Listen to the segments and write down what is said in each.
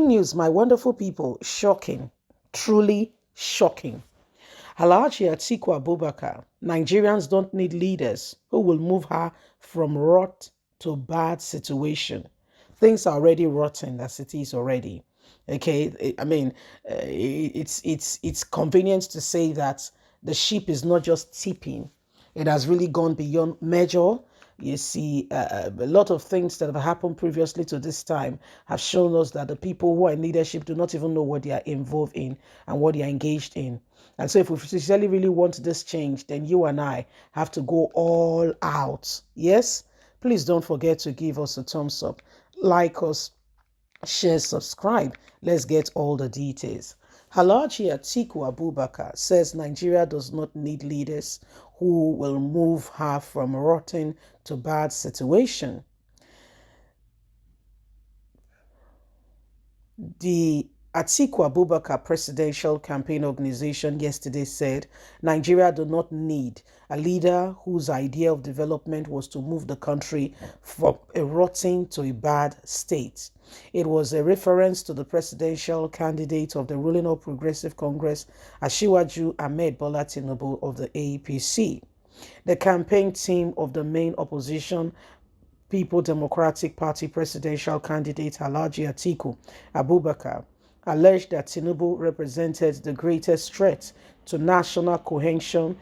News, my wonderful people, shocking, truly shocking. Alhaji Atiku Abubakar, Nigerians don't need leaders who will move her from rot to bad situation. Things are already rotten as it is already. Okay, I mean, it's convenient to say that the ship is not just tipping; it has really gone beyond measure. You see, a lot of things that have happened previously to this time have shown us that the people who are in leadership do not even know what they are involved in and what they are engaged in. And so, if we sincerely really want this change, then you and I have to go all out. Yes? Please don't forget to give us a thumbs up, like us, share, subscribe. Let's get all the details. Alhaji Atiku Abubakar says Nigeria does not need leaders who will move her from rotten to bad situation. The Atiku Abubakar Presidential Campaign Organization yesterday said Nigeria do not need a leader whose idea of development was to move the country from a rotten to a bad state. It was a reference to the presidential candidate of the ruling All Progressive Congress, Asiwaju Ahmed Bola Tinubu of the APC. The campaign team of the main opposition People Democratic Party presidential candidate Alhaji Atiku Abubakar alleged that Tinubu represented the greatest threat to national cohesion,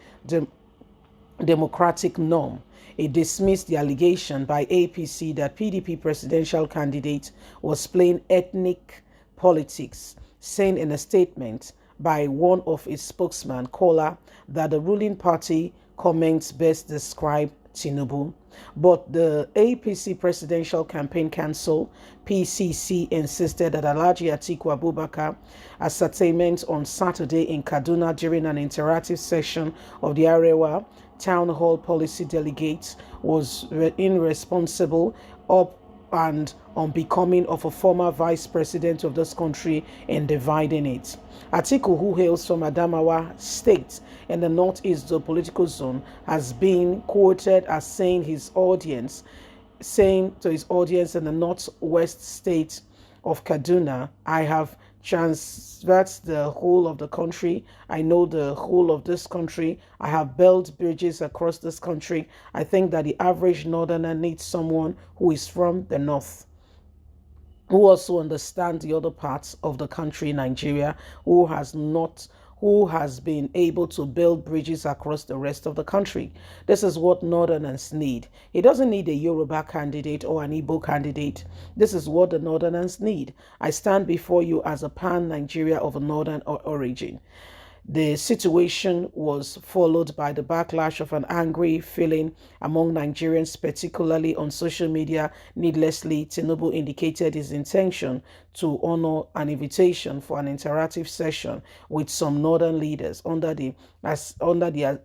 democratic norm. It dismissed the allegation by APC that PDP presidential candidate was playing ethnic politics, saying in a statement by one of its spokesman, Kola, that the ruling party comments best describe Tinubu. But the APC Presidential Campaign Council, PCC, insisted that Alhaji Atiku Abubakar, ascertainment on Saturday in Kaduna during an interactive session of the Arewa Town Hall Policy Delegates, was irresponsible, up and unbecoming of a former vice president of this country in dividing it. Atiku, who hails from Adamawa State in the northeast political zone, has been quoted as saying to his audience in the northwest state of Kaduna, I have transversed the whole of the country. I know the whole of this country. I have built bridges across this country. I think that the average northerner needs someone who is from the north, who also understands the other parts of the country, Nigeria, who has been able to build bridges across the rest of the country. This is what Northerners need. He doesn't need a Yoruba candidate or an Igbo candidate. This is what the Northerners need. I stand before you as a pan-Nigeria of a northern origin. The situation was followed by the backlash of an angry feeling among Nigerians, particularly on social media. Needlessly, Tinubu indicated his intention to honor an invitation for an interactive session with some northern leaders under the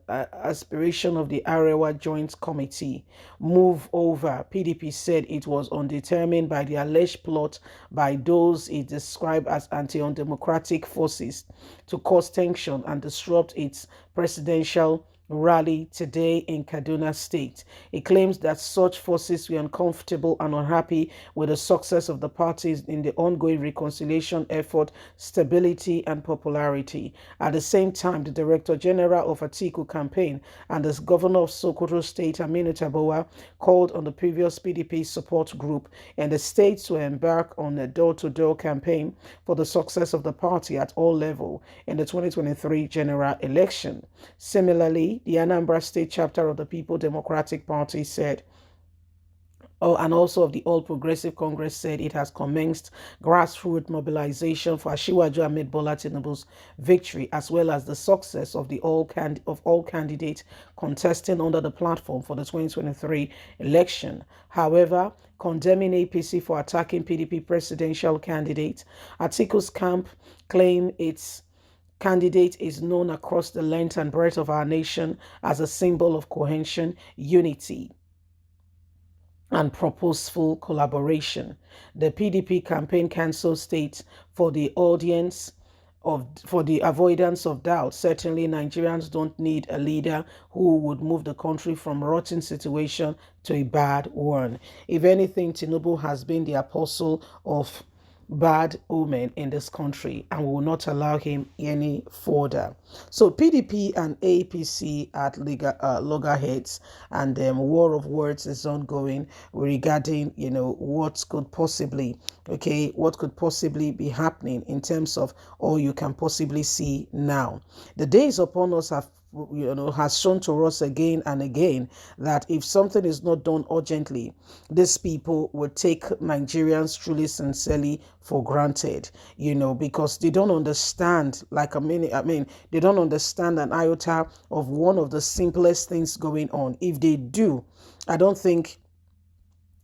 aspiration of the Arewa Joint Committee. Moreover, PDP said it was undetermined by the alleged plot by those it described as anti-undemocratic forces to cause tension and disrupt its presidential rally today in Kaduna State. It claims that such forces were uncomfortable and unhappy with the success of the parties in the ongoing reconciliation effort, stability, and popularity. At the same time, the Director General of Atiku campaign and the Governor of Sokoto State, Aminu Tabowa, called on the previous PDP support group and the state to embark on a door-to-door campaign for the success of the party at all levels in the 2023 general election. Similarly, the Anambra State chapter of the People Democratic Party said, and also of the All Progressive Congress said it has commenced grassroots mobilization for Asiwaju Ahmed Bola Tinubu's victory, as well as the success of all candidates contesting under the platform for the 2023 election. However, condemning APC for attacking PDP presidential candidate, Atiku's camp claimed its candidate is known across the length and breadth of our nation as a symbol of cohesion, unity, and purposeful collaboration. The PDP campaign council states, for the avoidance of doubt, certainly Nigerians don't need a leader who would move the country from a rotten situation to a bad one. If anything, Tinubu has been the apostle of bad omen in this country, and we will not allow him any further. So PDP and APC at loggerheads, and war of words is ongoing regarding, what could possibly, what could possibly be happening in terms of all you can possibly see now. The days upon us have has shown to us again and again that if something is not done urgently, these people will take Nigerians truly sincerely for granted, because they don't understand, they don't understand an iota of one of the simplest things going on. If they do, I don't think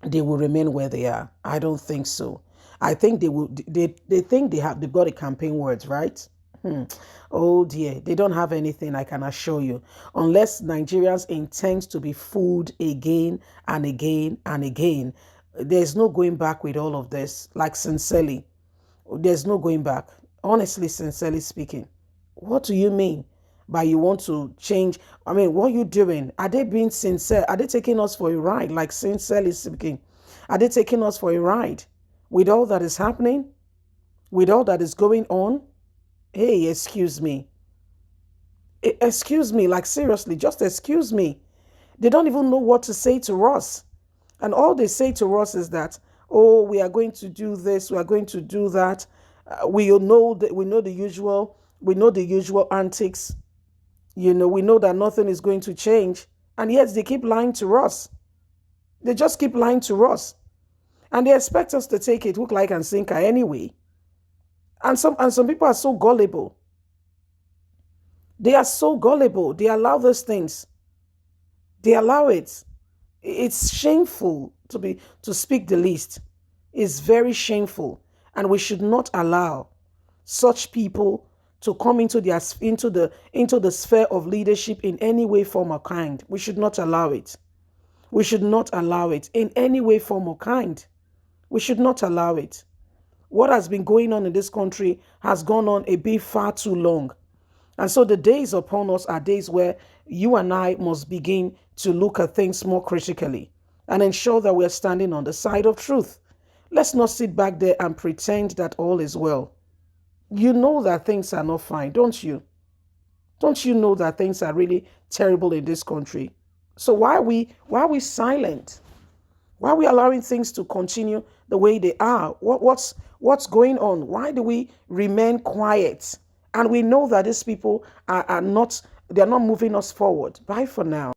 they will remain where they are. I don't think so. I think they will. They think they've got a campaign words, right? Oh dear, they don't have anything, I can assure you. Unless Nigerians intend to be fooled again and again and again, there's no going back with all of this. Like, sincerely, there's no going back. Honestly, sincerely speaking, what do you mean by you want to change? I mean, what are you doing? Are they being sincere? Are they taking us for a ride? Like, sincerely speaking, are they taking us for a ride with all that is happening, with all that is going on? Hey, excuse me. Excuse me, like, seriously, just excuse me. They don't even know what to say to us. And all they say to us is that, oh, we are going to do this, we are going to do that. We know the usual antics. We know that nothing is going to change. And yet they keep lying to us. They just keep lying to us. And they expect us to take it hook, line, and sinker anyway. And some people are so gullible. They are so gullible. They allow those things. They allow it. It's shameful, to speak the least. It's very shameful. And we should not allow such people to come into the sphere of leadership in any way, form, or kind. We should not allow it. We should not allow it in any way, form, or kind. We should not allow it. What has been going on in this country has gone on a bit far too long. And so the days upon us are days where you and I must begin to look at things more critically and ensure that we're standing on the side of truth. Let's not sit back there and pretend that all is well. You know that things are not fine, don't you? Don't you know that things are really terrible in this country? So why are we silent? Why are we allowing things to continue the way they are? What's going on? Why do we remain quiet? And we know that these people they're not moving us forward. Bye for now.